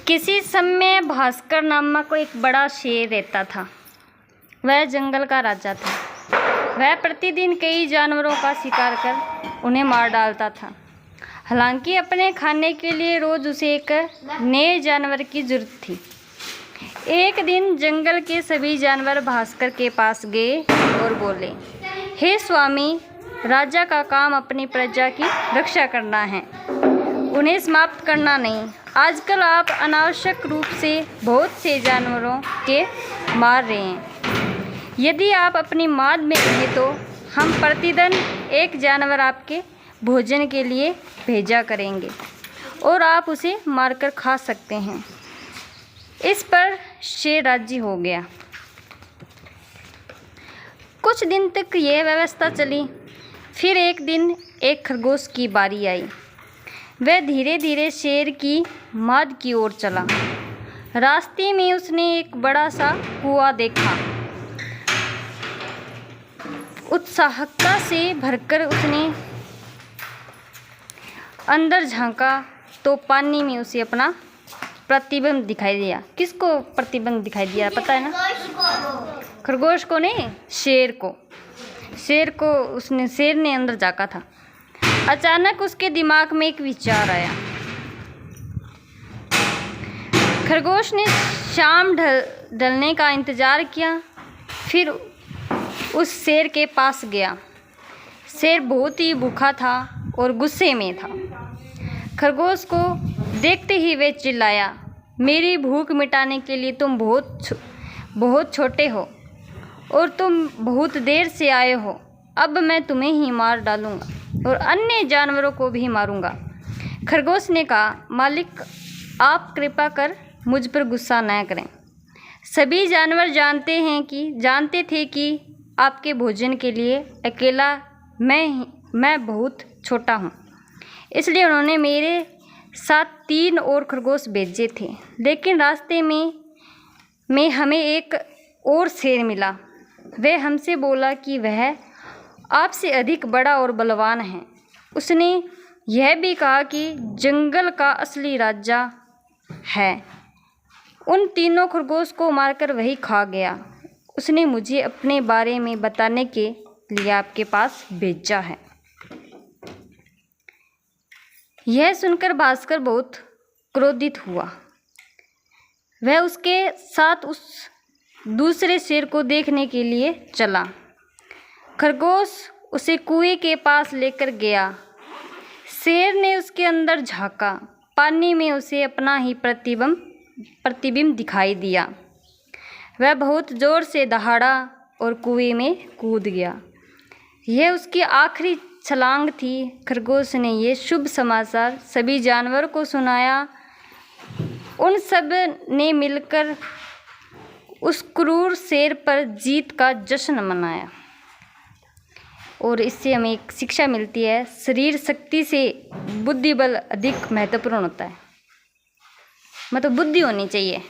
किसी समय भास्कर नामक एक बड़ा शेर रहता था। वह जंगल का राजा था। वह प्रतिदिन कई जानवरों का शिकार कर उन्हें मार डालता था। हालांकि अपने खाने के लिए रोज उसे एक नए जानवर की जरूरत थी। एक दिन जंगल के सभी जानवर भास्कर के पास गए और बोले, हे स्वामी, राजा का काम अपनी प्रजा की रक्षा करना है, उन्हें समाप्त करना नहीं। आजकल आप अनावश्यक रूप से बहुत से जानवरों के मार रहे हैं। यदि आप अपनी माद में रहें तो हम प्रतिदिन एक जानवर आपके भोजन के लिए भेजा करेंगे और आप उसे मारकर खा सकते हैं। इस पर शेर राजी हो गया। कुछ दिन तक यह व्यवस्था चली। फिर एक दिन एक खरगोश की बारी आई। वह धीरे धीरे शेर की माद की ओर चला। रास्ते में उसने एक बड़ा सा कुआं देखा। उत्सुकता से भरकर उसने अंदर झांका तो पानी में उसे अपना प्रतिबिंब दिखाई दिया। किसको प्रतिबिंब दिखाई दिया पता है ना? खरगोश को नहीं, शेर को। शेर ने अंदर झांका था। अचानक उसके दिमाग में एक विचार आया। खरगोश ने शाम ढलने का इंतज़ार किया। फिर उस शेर के पास गया। शेर बहुत ही भूखा था और गुस्से में था। खरगोश को देखते ही वह चिल्लाया, मेरी भूख मिटाने के लिए तुम बहुत छोटे हो और तुम बहुत देर से आए हो। अब मैं तुम्हें ही मार डालूंगा और अन्य जानवरों को भी मारूंगा। खरगोश ने कहा, मालिक, आप कृपा कर मुझ पर गुस्सा न करें। सभी जानवर जानते थे कि आपके भोजन के लिए अकेला मैं बहुत छोटा हूँ। इसलिए उन्होंने मेरे साथ 3 और खरगोश भेजे थे। लेकिन रास्ते में हमें एक और शेर मिला। वह हमसे बोला कि वह आपसे अधिक बड़ा और बलवान है। उसने यह भी कहा कि जंगल का असली राजा है। उन 3 खरगोश को मारकर वही खा गया। उसने मुझे अपने बारे में बताने के लिए आपके पास भेजा है। यह सुनकर भास्कर बहुत क्रोधित हुआ। वह उसके साथ उस दूसरे शेर को देखने के लिए चला। खरगोश उसे कुएं के पास लेकर गया। शेर ने उसके अंदर झांका। पानी में उसे अपना ही प्रतिबिंब दिखाई दिया। वह बहुत ज़ोर से दहाड़ा और कुएं में कूद गया। यह उसकी आखिरी छलांग थी। खरगोश ने यह शुभ समाचार सभी जानवरों को सुनाया। उन सब ने मिलकर उस क्रूर शेर पर जीत का जश्न मनाया। और इससे हमें एक शिक्षा मिलती है, शरीर शक्ति से बुद्धि बल अधिक महत्वपूर्ण होता है। मतलब बुद्धि होनी चाहिए।